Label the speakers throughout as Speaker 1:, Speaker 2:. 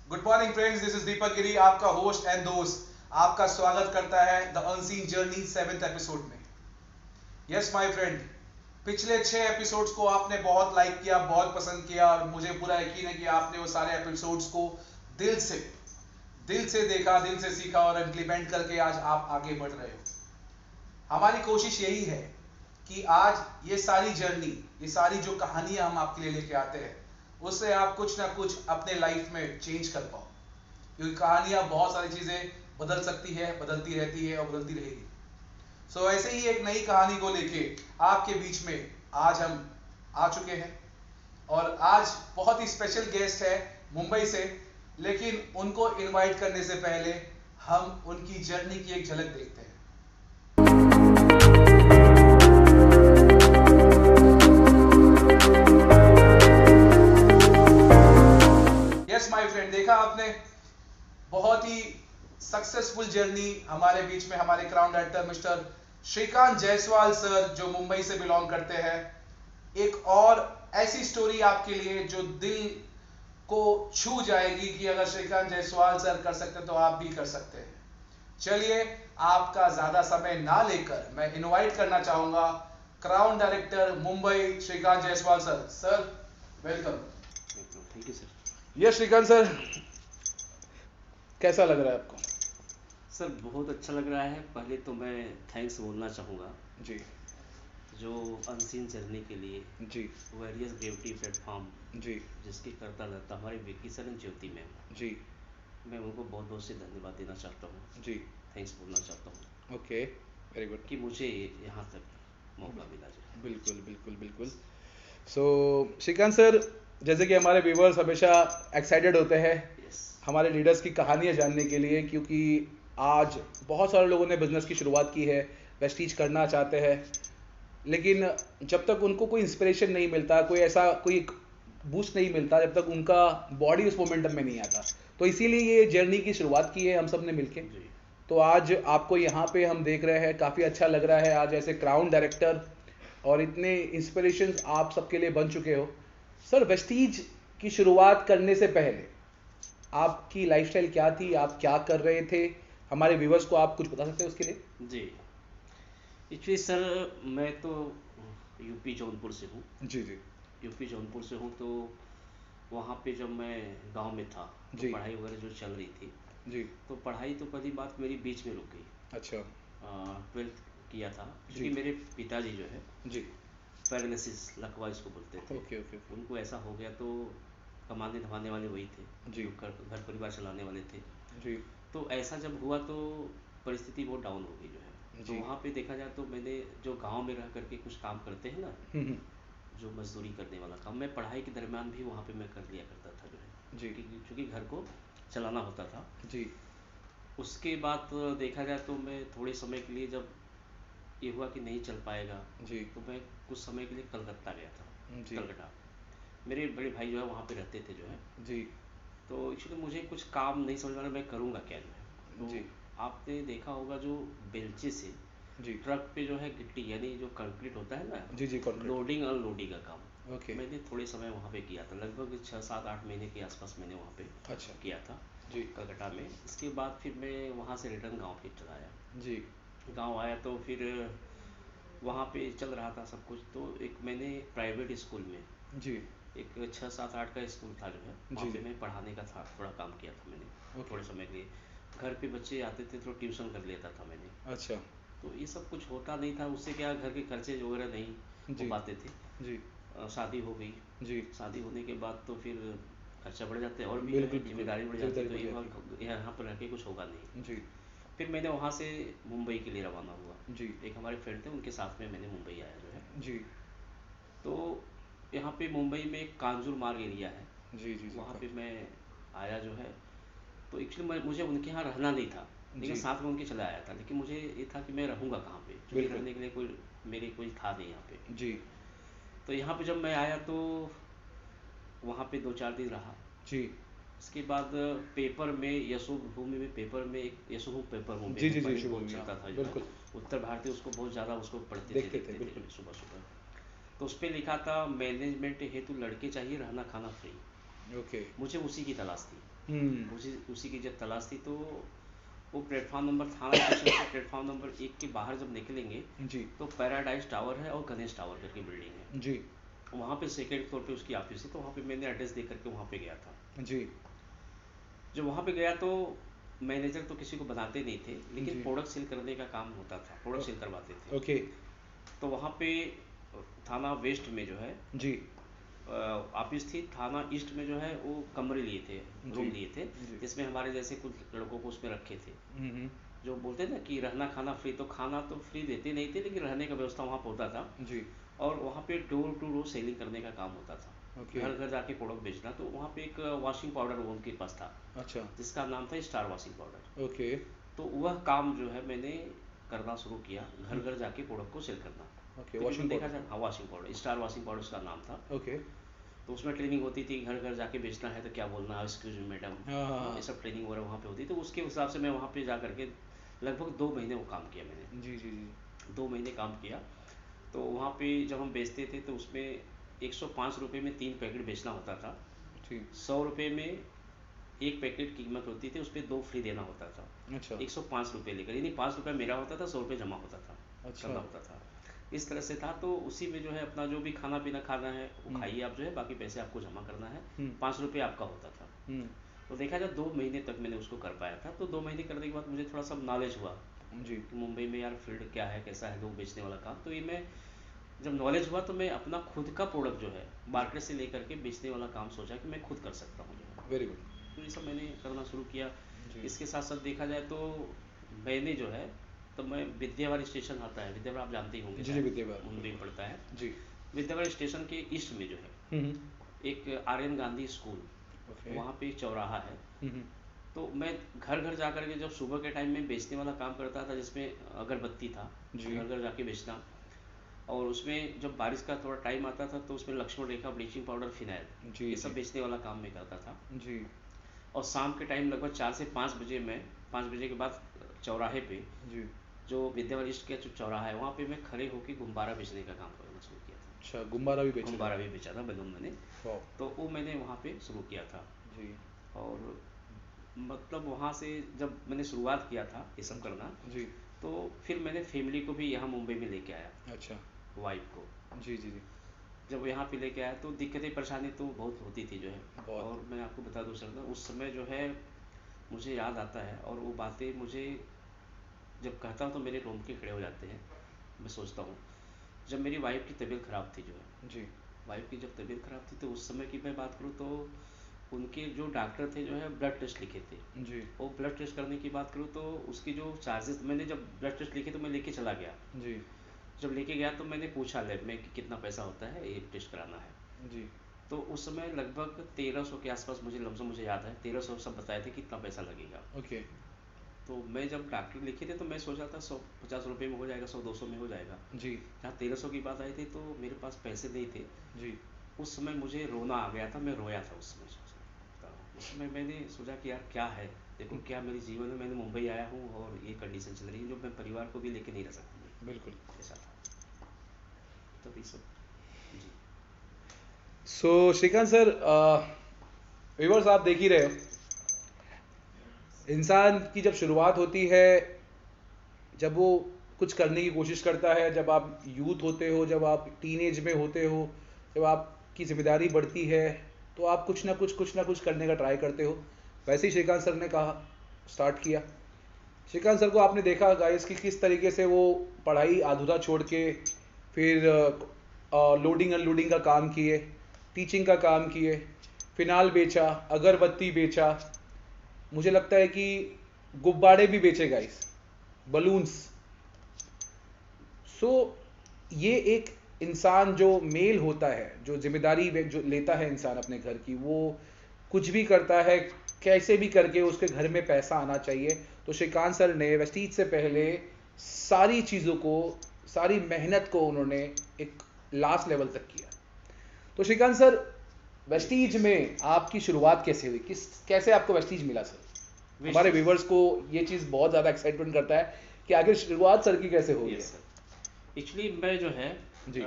Speaker 1: Good morning friends, this is Deepak Giri, आपका host and दोस्त आपका स्वागत करता है the unseen journey 7th episode में। यस माय फ्रेंड, पिछले 6 एपिसोड्स को आपने बहुत लाइक किया, बहुत पसंद किया और मुझे पूरा यकीन है कि आपने वो सारे एपिसोड्स को दिल से देखा, दिल से सीखा और इम्प्लीमेंट करके आज आप आगे बढ़ रहे हो। हमारी कोशिश यही है कि आज ये सारी जर्नी, ये सारी जो कहानियां हम आपके लिए लेके आते हैं, उससे आप कुछ ना कुछ अपने लाइफ में चेंज कर पाओ, क्योंकि कहानियां बहुत सारी चीजें बदल सकती है, बदलती रहती है और बदलती रहेगी। सो ऐसे ही एक नई कहानी को लेके आपके बीच में आज हम आ चुके हैं और आज बहुत ही स्पेशल गेस्ट है मुंबई से। लेकिन उनको इनवाइट करने से पहले हम उनकी जर्नी की एक झलक देखते हैं। यस माय फ्रेंड, देखा आपने, बहुत ही सक्सेसफुल जर्नी हमारे बीच में हमारे crown director mister Shrikant Jaiswal sir, जो मुंबई से बिलोंग करते हैं। एक और ऐसी स्टोरी आपके लिए जो दिल को छू जाएगी कि अगर श्रीकांत जायसवाल सर कर सकते तो आप भी कर सकते हैं। चलिए, आपका ज्यादा समय ना लेकर मैं इनवाइट करना चाहूंगा crown director Mumbai Shrikant Jaiswal sir. Sir, welcome.
Speaker 2: Thank you sir.
Speaker 1: Yes Shrikant sir, कैसा लग रहा है आपको?
Speaker 2: सर बहुत अच्छा लग रहा है। पहले तो मैं थैंक्स बोलना चाहूँगा
Speaker 1: जी
Speaker 2: जो अनसीन जर्नी के लिए
Speaker 1: जी
Speaker 2: वेरियस ग्रेविटी प्लेटफॉर्म
Speaker 1: जी
Speaker 2: जिसकी करता रहता हमारे Vicky sir and Jyoti ma'am,
Speaker 1: जी
Speaker 2: मैं उनको बहुत बहुत से धन्यवाद देना चाहता हूँ,
Speaker 1: जी।
Speaker 2: थैंक्स बोलना चाहता हूँ
Speaker 1: ओके, वेरी गुड।
Speaker 2: कि मुझे यहाँ तक मौका मिला जो।
Speaker 1: बिल्कुल बिल्कुल बिल्कुल। सो श्रीकांत सर, जैसे कि हमारे व्यूवर्स हमेशा एक्साइटेड होते हैं
Speaker 2: यस।
Speaker 1: हमारे लीडर्स की कहानियां जानने के लिए, क्योंकि आज बहुत सारे लोगों ने बिजनेस की शुरुआत की है, वेस्टीज करना चाहते हैं, लेकिन जब तक उनको कोई इंस्पिरेशन नहीं मिलता, कोई ऐसा कोई बूस्ट नहीं मिलता, जब तक उनका बॉडी उस मोमेंटम में नहीं आता, तो इसीलिए ये जर्नी की शुरुआत की है हम सब ने मिलके।
Speaker 2: जी
Speaker 1: तो आज आपको यहाँ पे हम देख रहे हैं, काफ़ी अच्छा लग रहा है आज ऐसे क्राउन डायरेक्टर, और इतने इंस्पिरेशंस आप सबके लिए बन चुके हो। सर, वेस्टीज की शुरुआत करने से पहले आपकी लाइफस्टाइल क्या थी, आप क्या कर रहे थे? हमारे व्यूवर्स को आप कुछ बता सकते हैं उसके लिए?
Speaker 2: जी। एक्चुअली सर मैं तो यूपी जौनपुर से हूँ।
Speaker 1: जी जी
Speaker 2: यूपी जौनपुर से हूँ, तो वहाँ पे जब मैं गांव में था तो
Speaker 1: जी
Speaker 2: पढ़ाई वगैरह जो चल रही थी,
Speaker 1: जी।
Speaker 2: तो पढ़ाई तो पहली बात मेरी बीच में रुक गई।
Speaker 1: अच्छा।
Speaker 2: 12th किया था
Speaker 1: जी
Speaker 2: क्योंकि मेरे पिताजी जो है
Speaker 1: जी।
Speaker 2: पैरालिसिस लकवा इसको बोलते थे,
Speaker 1: ओके ओके ओके।
Speaker 2: उनको ऐसा हो गया। तो कमाने धमाने वाले वही थे
Speaker 1: जी
Speaker 2: जो घर परिवार चलाने वाले थे।
Speaker 1: जी
Speaker 2: तो ऐसा जब हुआ तो परिस्थिति बहुत डाउन हो गई जो है। तो
Speaker 1: जी।
Speaker 2: वहाँ पे देखा जाए तो मैंने जो गांव में रह करके कुछ काम करते हैं ना,
Speaker 1: हम्म।
Speaker 2: जो मजदूरी करने वाला काम, मैं पढ़ाई के दरमियान भी वहाँ पे मैं कर लिया करता था जो है,
Speaker 1: जी
Speaker 2: क्योंकि घर को चलाना होता था।
Speaker 1: जी
Speaker 2: उसके बाद देखा जाए तो मैं थोड़े समय के लिए, जब ये हुआ कि नहीं चल पाएगा,
Speaker 1: जी
Speaker 2: तो मैं कुछ समय के लिए कलकत्ता गया था।
Speaker 1: जी
Speaker 2: कलकत्ता मेरे बड़े भाई जो है वहाँ पे रहते थे जो है।
Speaker 1: जी
Speaker 2: तो एक्चुअली मुझे कुछ काम नहीं समझ में आ रहा मैं करूँगा क्या जो है। तो
Speaker 1: जी
Speaker 2: आपने देखा होगा जो बेल्चे से
Speaker 1: जी
Speaker 2: ट्रक पे जो है गिट्टी, यानी जो कंक्रीट होता है ना,
Speaker 1: जी जी। कॉन्ट्रैक्ट।
Speaker 2: लोडिंग अनलोडिंग का काम
Speaker 1: ओके।
Speaker 2: मैंने थोड़े समय वहाँ पे किया था। लगभग 6 7 8 महीने के आसपास मैंने वहाँ पे
Speaker 1: अच्छा।
Speaker 2: किया था
Speaker 1: जी
Speaker 2: कलकत्ता में। इसके बाद फिर मैं वहाँ से रिटर्न गाँव फिर चला आया।
Speaker 1: जी
Speaker 2: गाँव आया तो फिर वहाँ पे चल रहा था सब कुछ। तो एक मैंने प्राइवेट स्कूल में,
Speaker 1: जी।
Speaker 2: एक 6 7 8 का स्कूल था जो है, वहाँ
Speaker 1: जी
Speaker 2: पे
Speaker 1: जी।
Speaker 2: मैं पढ़ाने का था, थोड़ा काम किया था मैंने
Speaker 1: ओके।
Speaker 2: थोड़े समय के लिए। घर पे बच्चे आते थे तो ट्यूशन कर लेता था मैंने।
Speaker 1: अच्छा।
Speaker 2: तो ये सब कुछ होता नहीं था, उससे क्या घर के खर्चे वगैरह नहीं हो
Speaker 1: जी
Speaker 2: पाते थे।
Speaker 1: जी
Speaker 2: शादी हो गई।
Speaker 1: जी।
Speaker 2: शादी होने के बाद तो फिर खर्चा बढ़ जाते हैं और भी जो
Speaker 1: बिल्कुल
Speaker 2: है
Speaker 1: बिल्कुल।
Speaker 2: जिम्मेदारी बढ़ जाती है।
Speaker 1: जिम्मेदारी
Speaker 2: तो
Speaker 1: बढ़
Speaker 2: ये
Speaker 1: जाती है।
Speaker 2: यहाँ पर रह के कुछ होगा नहीं।
Speaker 1: जी
Speaker 2: फिर मैंने वहाँ से मुंबई के लिए रवाना हुआ।
Speaker 1: जी
Speaker 2: एक हमारे फ्रेंड थे, उनके साथ में मैंने मुंबई आया जो है।
Speaker 1: जी
Speaker 2: तो यहाँ पे मुंबई में एक कांजूर मार्ग एरिया है,
Speaker 1: जी जी जी।
Speaker 2: वहाँ पे मैं आया जो है। तो एक्चुअली मुझे उनके यहाँ रहना नहीं था, लेकिन
Speaker 1: जी
Speaker 2: साथ में उनके चला आया था। लेकिन मुझे ये था कि मैं रहूँगा कहाँ पे, क्योंकि
Speaker 1: बिल्कुल।
Speaker 2: रहने के लिए कोई मेरे कोई था नहीं यहाँ पे।
Speaker 1: जी
Speaker 2: तो यहाँ पे जब मैं आया तो वहाँ पे 2 4 दिन रहा।
Speaker 1: जी
Speaker 2: इसके बाद पेपर में, यशोभूमि में, पेपर में एक यशोभूमि पेपर मुंबई
Speaker 1: जी
Speaker 2: में
Speaker 1: जी जी।
Speaker 2: पहले
Speaker 1: शुभ
Speaker 2: बहुत
Speaker 1: मिया।
Speaker 2: चलता था जो है।
Speaker 1: बिल्कुल।
Speaker 2: उत्तर भारतीय उसको बहुत ज़्यादा उसको पढ़ते थे,
Speaker 1: देखते थे,
Speaker 2: देखते
Speaker 1: बिल्कुल।
Speaker 2: थे सुबह सुबह। तो उस पर लिखा था मैनेजमेंट हेतु लड़के चाहिए, रहना खाना फ्री।
Speaker 1: ओके।
Speaker 2: मुझे उसी की तलाश थी। उसी उसी की जब तलाश थी, तो वो प्लेटफॉर्म नंबर थाना स्टेशन से प्लेटफॉर्म नंबर 1 के बाहर जब निकलेंगे
Speaker 3: जी
Speaker 2: तो पैराडाइज टावर है और गणेश टावर करके बिल्डिंग है,
Speaker 3: जी
Speaker 2: वहाँ पे सेकेंड फ्लोर पे उसकी ऑफिस है। तो वहाँ पे मैंने एड्रेस दे करके वहाँ पे गया था।
Speaker 3: जी
Speaker 2: जब वहाँ पे गया तो मैनेजर तो किसी को बनाते नहीं थे, लेकिन
Speaker 3: जी
Speaker 2: प्रोडक्ट सेल करने का काम होता था, प्रोडक्ट सेल करवाते थे।
Speaker 3: ओके
Speaker 2: तो वहाँ पे थाना वेस्ट में जो है
Speaker 3: जी
Speaker 2: ऑफिस थी, थाना ईस्ट में जो है वो कमरे लिए थे,
Speaker 3: जी
Speaker 2: रूम लिए थे,
Speaker 3: जी
Speaker 2: जिसमें हमारे जैसे कुछ लड़कों को उसमें रखे थे।
Speaker 3: हम्म,
Speaker 2: जो बोलते हैं ना कि रहना खाना फ्री, तो खाना तो फ्री देते नहीं थे, लेकिन रहने का व्यवस्था वहाँ पर होता था।
Speaker 3: जी
Speaker 2: और वहाँ पे डोर टू डोर सेलिंग करने का काम होता था,
Speaker 3: ओके
Speaker 2: घर घर जाके प्रोडक्ट बेचना। तो वहाँ पे एक वॉशिंग पाउडर वो उनके पास था,
Speaker 3: अच्छा
Speaker 2: जिसका नाम था स्टार वॉशिंग पाउडर।
Speaker 3: ओके
Speaker 2: तो वह काम जो है मैंने करना शुरू किया, घर घर जाके प्रोडक्ट को सेल करना।
Speaker 3: ओके
Speaker 2: तकरीबन
Speaker 3: वॉशिंग
Speaker 2: देखा
Speaker 3: पाउडर
Speaker 2: जाए, हाँ, washing powder, star washing powder उसका नाम था।
Speaker 3: ओके
Speaker 2: तो उसमें ट्रेनिंग होती थी, घर घर जाके बेचना है तो क्या बोलना है, एक्सक्यूज मी मैडम,
Speaker 3: हाँ हाँ हाँ
Speaker 2: ये सब ट्रेनिंग वगैरह वहाँ पे होती। तो उसके हिसाब से मैं वहाँ पे जा करके लगभग 2 महीने वो काम किया मैंने।
Speaker 3: जी जी जी
Speaker 2: 2 महीने काम किया। तो वहाँ पे जब हम बेचते थे तो उसमें 105 रुपये में 3 पैकेट बेचना होता था।
Speaker 3: ठीक
Speaker 2: 100 रुपये में 1 पैकेट कीमत होती थी, उस पर 2 फ्री देना होता था।
Speaker 3: अच्छा
Speaker 2: 105 रुपये लेकर, यानी 5 रुपये मेरा होता था, 100 रुपये जमा होता था,
Speaker 3: अच्छा
Speaker 2: करना होता था। इस तरह से था। तो उसी में जो है अपना जो भी खाना पीना खाना है वो खाइए आप, जो है बाकी पैसे आपको जमा करना है,
Speaker 3: हम्म
Speaker 2: 5 रुपये आपका होता था।
Speaker 3: हम्म
Speaker 2: तो देखा जाए 2 महीने तक मैंने उसको कर पाया था। तो 2 महीने करने के बाद मुझे थोड़ा सा नॉलेज हुआ
Speaker 3: जी
Speaker 2: कि मुंबई में यार फील्ड क्या है, कैसा है लोग बेचने वाला काम। तो ये मैं जब नॉलेज हुआ तो मैं अपना खुद का प्रोडक्ट जो है मार्केट से लेकर के बेचने वाला काम सोचा कि मैं खुद कर सकता हूँ जो है।
Speaker 3: वेरी गुड
Speaker 2: तो ये सब मैंने करना शुरू किया।
Speaker 3: जी
Speaker 2: इसके साथ साथ देखा जाए तो मैंने जो है, तो मैं विद्यावाड़ी स्टेशन आता है, विद्यावाड़ी आप जानते ही होंगे
Speaker 3: जी जी
Speaker 2: शायद,
Speaker 3: विद्यावार
Speaker 2: मुंबई में पड़ता है।
Speaker 3: जी
Speaker 2: विद्यावाड़ी स्टेशन के ईस्ट में जो है
Speaker 3: हम्म
Speaker 2: एक आर्यन गांधी स्कूल,
Speaker 3: ओके
Speaker 2: वहाँ पे एक चौराहा है।
Speaker 3: हम्म
Speaker 2: तो मैं घर घर जा के जब सुबह के टाइम में बेचने वाला काम करता था, जिसमें अगरबत्ती था,
Speaker 3: जी
Speaker 2: घर घर जाके बेचना। और उसमें जब बारिश का थोड़ा टाइम आता था तो उसमें लक्ष्मण रेखा, ब्लीचिंग पाउडर, फिनाइल,
Speaker 3: जी
Speaker 2: ये
Speaker 3: जी
Speaker 2: सब बेचने वाला काम मैं करता था।
Speaker 3: जी
Speaker 2: और शाम के टाइम लगभग 4 से 5 बजे में, 5 बजे के बाद चौराहे पे,
Speaker 3: जी
Speaker 2: जो विद्यावाड़ी ईस्ट का जो चौराहा है वहाँ पे मैं खड़े होकर गुब्बारा बेचने का काम करना शुरू किया था।
Speaker 3: अच्छा गुब्बारा भी बेच रहे
Speaker 2: गुब्बारा भी बेचा था, बैलून मैंने।
Speaker 3: हो वाह
Speaker 2: तो वो मैंने वहाँ पे शुरू किया था।
Speaker 3: जी
Speaker 2: और मतलब वहाँ से जब मैंने शुरुआत किया था ये सब करना,
Speaker 3: जी
Speaker 2: तो फिर मैंने फैमिली को भी यहाँ मुंबई में लेके आया,
Speaker 3: अच्छा
Speaker 2: वाइफ को।
Speaker 3: जी जी जी
Speaker 2: जब यहाँ पे लेके आया तो दिक्कतें परेशानी तो बहुत होती थी जो है।
Speaker 3: बहुत
Speaker 2: और मैं आपको बता दूँ सर, उस समय जो है मुझे याद आता है, और वो बातें मुझे जब कहता हूँ तो मेरे रोंगटे खड़े हो जाते हैं। मैं सोचता हूँ जब मेरी वाइफ की तबीयत ख़राब थी जो है,
Speaker 3: जी
Speaker 2: वाइफ की जब तबीयत ख़राब थी, तो उस समय की मैं बात करूँ तो उनके जो डॉक्टर थे जो है ब्लड टेस्ट लिखे थे।
Speaker 3: जी
Speaker 2: वो ब्लड टेस्ट करने की बात करूँ तो उसकी जो चार्जेस, मैंने जब ब्लड टेस्ट लिखे तो मैं लेके चला गया।
Speaker 3: जी
Speaker 2: जब लेके गया तो मैंने पूछा लैब में कि कितना पैसा होता है ये टेस्ट कराना है।
Speaker 3: जी
Speaker 2: तो उस समय लगभग 1300 के आसपास, मुझे लमसम मुझे याद है 1300 सब बताए थे कितना पैसा लगेगा।
Speaker 3: ओके
Speaker 2: तो मैं जब डॉक्टर लिखे थे तो मैं सोचा था 150 रुपये में हो जाएगा, 100-200 में हो जाएगा।
Speaker 3: जी
Speaker 2: जहाँ 1300 की बात आई थी तो मेरे पास पैसे नहीं थे।
Speaker 3: जी
Speaker 2: उस समय मुझे रोना आ गया था, मैं रोया था उस समय। उस समय मैंने सोचा कि यार क्या है, देखो क्या मेरे जीवन में, मैंने मुंबई आया हूँ और ये कंडीशन चल रही है जो मैं परिवार को भी लेके नहीं रह सकती,
Speaker 3: बिल्कुल
Speaker 2: ऐसा था। तो ये सब जी।
Speaker 3: सो श्रीकांत सर व्यूअर्स आप देख ही रहे हो इंसान की जब शुरुआत होती है, जब वो कुछ करने की कोशिश करता है, जब आप यूथ होते हो, जब आप टीनेज में होते हो, जब आपकी जिम्मेदारी बढ़ती है, तो आप कुछ ना कुछ करने का ट्राई करते हो। वैसे ही श्रीकांत सर ने कहा, स्टार्ट किया। श्रीकांत सर को आपने देखा गाइस कि किस तरीके से वो पढ़ाई अधूरा छोड़ के फिर लोडिंग अनलोडिंग का काम किए, टीचिंग का काम किए, फिनाल बेचा, अगरबत्ती बेचा, मुझे लगता है कि गुब्बारे भी बेचे गाइस, बलून्स। सो ये एक इंसान जो मेल होता है, जो जिम्मेदारी जो लेता है इंसान अपने घर की, वो कुछ भी करता है, कैसे भी करके उसके घर में पैसा आना चाहिए। तो श्रीकांत सर ने वेस्टीज से पहले सारी चीज़ों को, सारी मेहनत को उन्होंने एक लास्ट लेवल तक किया। तो श्रीकांत सर, वेस्टीज में आपकी शुरुआत कैसे हुई, कैसे आपको वेस्टीज मिला सर? हमारे व्यूवर्स को ये चीज़ बहुत ज़्यादा एक्साइटमेंट करता है कि आखिर शुरुआत सर की कैसे हो गई।
Speaker 2: यस सर, एक्चुअली मैं जो है
Speaker 3: जी।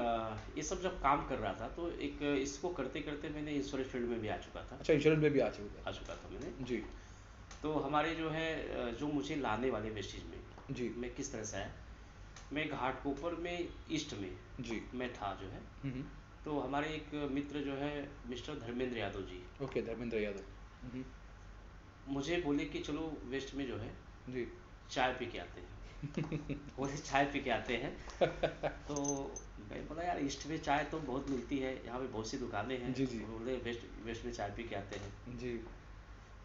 Speaker 2: ये सब जब काम कर रहा था तो एक इसको करते करते मैंने इंश्योरेंस फील्ड में भी आ चुका था।
Speaker 3: अच्छा, इंश्योरेंस में भी आ चुका
Speaker 2: आ चुका था मैंने।
Speaker 3: है। जी।
Speaker 2: तो हमारे जो है जो मुझे लाने वाले वेस्टेज में
Speaker 3: जी।
Speaker 2: मैं किस तरह से आया, मैं घाटकोपर में ईस्ट में
Speaker 3: जी।
Speaker 2: मैं था जो है।
Speaker 3: हम्म।
Speaker 2: तो हमारे एक मित्र जो है मिस्टर धर्मेंद्र यादव जी,
Speaker 3: ओके, धर्मेंद्र यादव।
Speaker 2: मुझे बोले कि चलो वेस्ट में जो है
Speaker 3: जी।
Speaker 2: चाय पी के आते हैं। बोले चाय पी के आते हैं। तो मैं बोला यार ईस्ट में चाय तो बहुत मिलती है, यहाँ पे बहुत सी दुकानें हैं।
Speaker 3: जी। जी।
Speaker 2: बोले वेस्ट वेस्ट में चाय पी के आते हैं।
Speaker 3: जी।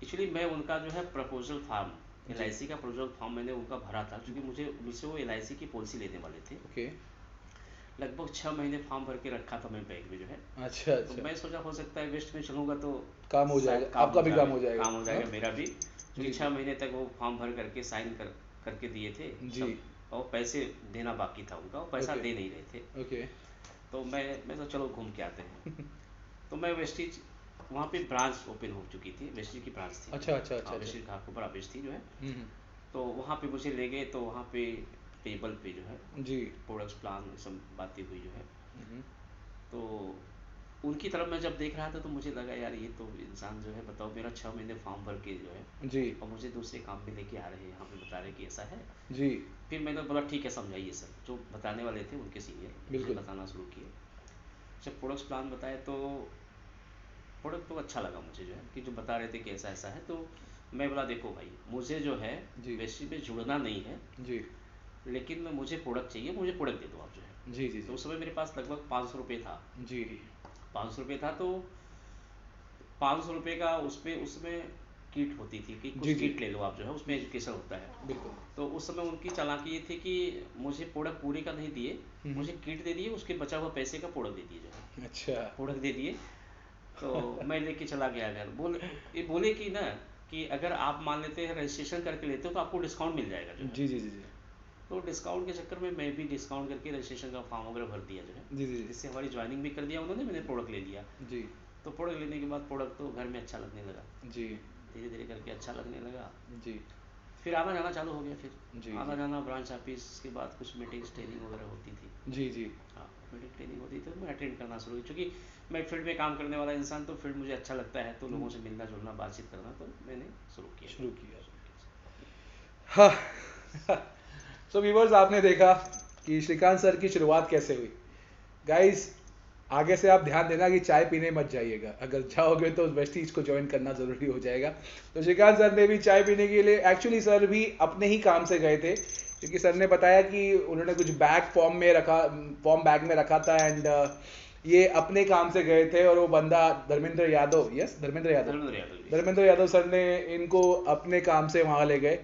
Speaker 2: एक्चुअली मैं उनका जो है प्रपोजल फॉर्म,
Speaker 3: जी।
Speaker 2: LIC का प्रपोजल फॉर्म मैंने उनका भरा था, क्योंकि मुझे उनसे वो LIC की पॉलिसी लेने वाले थे।
Speaker 3: ओके।
Speaker 2: लगभग 6 महीने फॉर्म भर के रखा था मैं बैंक में जो है।
Speaker 3: अच्छा
Speaker 2: तो
Speaker 3: अच्छा।
Speaker 2: मैं सोचा हो सकता है वेस्ट में चलूँगा तो
Speaker 3: काम हो
Speaker 2: शायद
Speaker 3: जाएगा, आपका भी काम हो जाएगा।
Speaker 2: काम हो जाएगा
Speaker 3: हाँ?
Speaker 2: मेरा भी,
Speaker 3: जी
Speaker 2: क्योंकि 6
Speaker 3: जी।
Speaker 2: महीने तक वो फॉर्म भर करके साइन करके दिए थे
Speaker 3: जी।
Speaker 2: सब, और पैसे देना बाकी था उनका, और पैसा
Speaker 3: ओके।
Speaker 2: दे नहीं रहे थे।
Speaker 3: ओके।
Speaker 2: तो मैं तो चलो घूम के आते हैं। तो मैं वेस्टिज, वहाँ पे ब्रांच ओपन हो चुकी थी, वेस्टिज की ब्रांच थी।
Speaker 3: अच्छा अच्छा अच्छा
Speaker 2: हाँ,
Speaker 3: अच्छा।
Speaker 2: वेस्टिज घाटकोपर ऑफिस थी जो है।
Speaker 3: हम्म।
Speaker 2: तो वहाँ पे मुझे ले गए, तो वहाँ पे टेबल पे जो है
Speaker 3: जी।
Speaker 2: प्रोडक्ट्स प्लान सब बातें हुई जो है।
Speaker 3: हम्म।
Speaker 2: तो उनकी तरफ मैं जब देख रहा था तो मुझे लगा यार ये तो इंसान जो है, बताओ मेरा 6 महीने फॉर्म भर के जो है,
Speaker 3: जी।
Speaker 2: और मुझे दूसरे काम में लेके आ रहे हैं, यहाँ पे बता रहे कि ऐसा है।
Speaker 3: जी।
Speaker 2: फिर मैंने बोला ठीक है समझाइए सर, जो बताने वाले थे उनके सीनियर मुझे
Speaker 3: बिल्कुल।
Speaker 2: बताना शुरू किए। जब प्रोडक्ट्स प्लान बताए तो प्रोडक्ट तो अच्छा लगा मुझे जो है, कि जो बता रहे थे कि ऐसा ऐसा है। तो मैं बोला देखो भाई, मुझे जो है
Speaker 3: जी।
Speaker 2: वेस्टी में जुड़ना नहीं है,
Speaker 3: जी।
Speaker 2: लेकिन मुझे प्रोडक्ट चाहिए, मुझे प्रोडक्ट दे दो आप जो है।
Speaker 3: जी। जी।
Speaker 2: तो
Speaker 3: जी।
Speaker 2: उस समय मेरे पास लगभग 500 रुपये था।
Speaker 3: जी।
Speaker 2: 500 रुपये था, तो 500 रुपये का उसमें किट होती थी कि
Speaker 3: जी।
Speaker 2: कुछ
Speaker 3: जी।
Speaker 2: किट ले लो आप जो है, उसमें एजुकेशन होता है।
Speaker 3: बिल्कुल।
Speaker 2: तो उस समय उनकी चालाकी ये थी कि मुझे प्रोडक्ट पूरे का नहीं दिए, मुझे किट दे दिए, उसके बचा हुआ पैसे का प्रोडक्ट दे दिए जो है,
Speaker 3: अच्छा।
Speaker 2: प्रोडक्ट दे दिए। तो मैं लेके चला गया घर। ये बोले कि ना, कि अगर आप मान लेते हैं रजिस्ट्रेशन करके लेते हो तो आपको डिस्काउंट मिल जाएगा जो है।
Speaker 3: जी। जी। जी। जी।
Speaker 2: तो डिस्काउंट के चक्कर में मैं भी डिस्काउंट करके रजिस्ट्रेशन का फॉर्म वगैरह भर दिया जो है,
Speaker 3: जी। जी।
Speaker 2: जिससे हमारी ज्वाइनिंग भी कर दिया उन्होंने, मैंने प्रोडक्ट ले लिया।
Speaker 3: जी।
Speaker 2: तो प्रोडक्ट लेने के बाद प्रोडक्ट तो घर में अच्छा लगने लगा,
Speaker 3: जी।
Speaker 2: धीरे धीरे करके अच्छा लगने लगा।
Speaker 3: जी।
Speaker 2: फिर आना जाना चालू हो गया, फिर
Speaker 3: जी।
Speaker 2: आना
Speaker 3: जी।
Speaker 2: जाना ब्रांच ऑफिस के बाद कुछ मीटिंग्स ट्रेनिंग वगैरह होती थी।
Speaker 3: जी। जी।
Speaker 2: हाँ, मीटिंग ट्रेनिंग होती थी तो मैं अटेंड करना शुरू किया, क्योंकि मैं फील्ड में काम करने वाला इंसान, तो फील्ड मुझे अच्छा लगता है, तो लोगों से मिलना जुलना बातचीत करना, तो मैंने शुरू किया।
Speaker 3: शुरू किया। हाँ। सो व्यूअर्स, आपने देखा कि श्रीकांत सर की शुरुआत कैसे हुई। गाइस, आगे से आप ध्यान देना कि चाय पीने मत जाइएगा, अगर जाओगे तो वेस्टीज को ज्वाइन करना जरूरी हो जाएगा। तो श्रीकांत सर ने भी चाय पीने के लिए, एक्चुअली सर भी अपने ही काम से गए थे, क्योंकि सर ने बताया कि उन्होंने कुछ बैग फॉर्म बैग में रखा था, एंड ये अपने काम से गए थे, और वो बंदा धर्मेंद्र यादव, यस धर्मेंद्र यादव, धर्मेंद्र यादव सर ने इनको अपने काम से वहाँ ले गए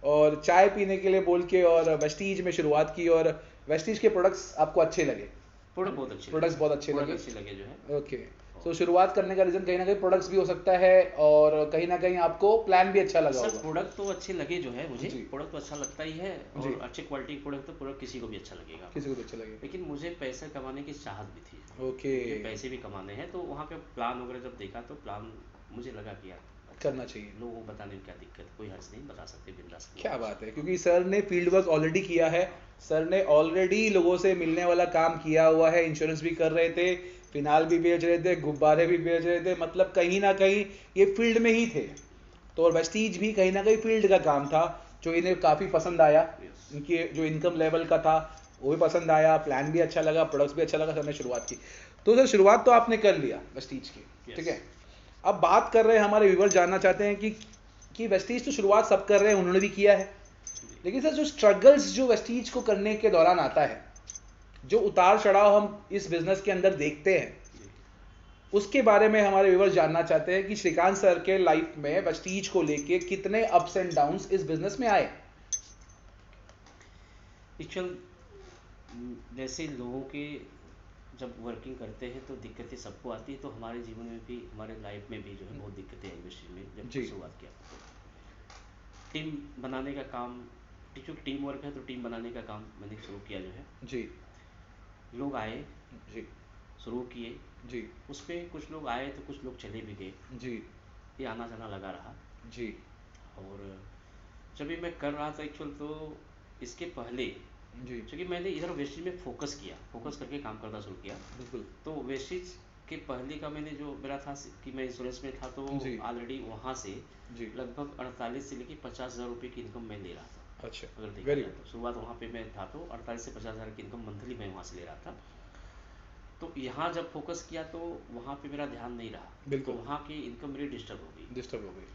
Speaker 3: और चाय पीने के लिए बोल के, और वेस्टीज में शुरुआत की। और वेस्टीज के प्रोडक्ट्स आपको अच्छे लगे?
Speaker 2: प्रोडक्ट बहुत अच्छे
Speaker 3: प्रोडक्ट्स बहुत अच्छे
Speaker 2: प्रोडक्ट
Speaker 3: लगे।
Speaker 2: अच्छे लगे जो है।
Speaker 3: ओके। सो शुरुआत करने का रीजन कहीं ना कहीं प्रोडक्ट्स भी हो सकता है, और कहीं ना कहीं आपको प्लान भी अच्छा लगा
Speaker 2: सर
Speaker 3: होगा।
Speaker 2: प्रोडक्ट तो अच्छे लगे जो है मुझे,
Speaker 3: जी।
Speaker 2: प्रोडक्ट तो अच्छा लगता ही है,
Speaker 3: जी।
Speaker 2: और अच्छे क्वालिटी प्रोडक्ट तो प्रोडक्ट किसी को भी अच्छा लगेगा,
Speaker 3: किसी को भी अच्छा लगे।
Speaker 2: लेकिन मुझे पैसे कमाने की चाहत भी थी।
Speaker 3: ओके।
Speaker 2: मुझे पैसे भी कमाने हैं, तो वहाँ पे प्लान वगैरह जब देखा तो प्लान मुझे लगा कि यार
Speaker 3: करना चाहिए।
Speaker 2: लोगों को बताने में क्या दिक्कत, कोई हर्ज नहीं, बता सकते बिंदास।
Speaker 3: क्या बात है, क्योंकि सर ने फील्ड वर्क ऑलरेडी किया है, सर ने ऑलरेडी लोगों से मिलने वाला काम किया हुआ है, इंश्योरेंस भी कर रहे थे, फिनाल भी बेच रहे थे, गुब्बारे भी बेच रहे थे, मतलब कहीं ना कहीं ये फील्ड में ही थे। तो और वेस्टीज भी कहीं ना कहीं फील्ड का काम था, जो इन्हें काफ़ी पसंद आया। इनके जो इनकम लेवल का था वो भी पसंद आया, प्लान भी अच्छा लगा, प्रोडक्ट्स भी अच्छा लगा, सर ने शुरुआत की। तो सर शुरुआत तो आपने कर लिया वेस्टीज की, ठीक है। अब बात कर रहे हैं, हमारे व्यूअर्स जानना चाहते हैं कि वेस्टीज तो शुरुआत सब कर रहे हैं, उन्होंने भी किया है, लेकिन सर जो स्ट्रगल्स जो वेस्टीज को करने के दौरान आता है, जो उतार चढ़ाव हम इस बिजनेस के अंदर देखते हैं, उसके बारे में हमारे व्यूअर्स जानना चाहते हैं कि श्रीकांत सर के लाइफ में वेस्टीज को लेके कितने अप्स एंड डाउन्स इस बिजनेस में आए।
Speaker 2: एक्चुअल जैसे लोगों के जब वर्किंग करते हैं तो दिक्कतें सबको आती है, तो हमारे जीवन में भी, हमारे लाइफ में भी जो है बहुत दिक्कतें आई इस चीज़ में जब शुरुआत किया। टीम बनाने का काम, क्योंकि टीम वर्क है तो टीम बनाने का काम मैंने शुरू किया जो है।
Speaker 3: जी।
Speaker 2: लोग आए
Speaker 3: जी।
Speaker 2: शुरू किए
Speaker 3: जी।
Speaker 2: उस पर, कुछ लोग आए तो कुछ लोग चले भी गए।
Speaker 3: जी।
Speaker 2: ये आना जाना लगा रहा।
Speaker 3: जी।
Speaker 2: और जब भी मैं कर रहा था एक्चुअल, तो इसके पहले
Speaker 3: जी
Speaker 2: क्योंकि मैंने इधर वेस्टेज में फोकस करके काम करना शुरू किया।
Speaker 3: बिल्कुल
Speaker 2: तो वेस्टेज के पहले का मैंने जो मेरा था कि मैं इंश्योरेंस में था, तो
Speaker 3: जी
Speaker 2: ऑलरेडी वहाँ से
Speaker 3: जी
Speaker 2: लगभग 48 से लेकर 50,000 रुपये की इनकम मैं ले रहा था।
Speaker 3: अच्छा
Speaker 2: अगर देखा
Speaker 3: वेरी
Speaker 2: जाए
Speaker 3: गुड
Speaker 2: तो शुरुआत वहाँ पे मैं था, तो 48 से 50,000 की इनकम मंथली मैं वहाँ से ले रहा था। तो यहाँ जब फोकस किया तो वहाँ पे मेरा ध्यान नहीं रहा, तो
Speaker 3: बिल्कुल
Speaker 2: वहाँ की इनकम मेरी डिस्टर्ब हो गई।
Speaker 3: डिस्टर्ब हो गई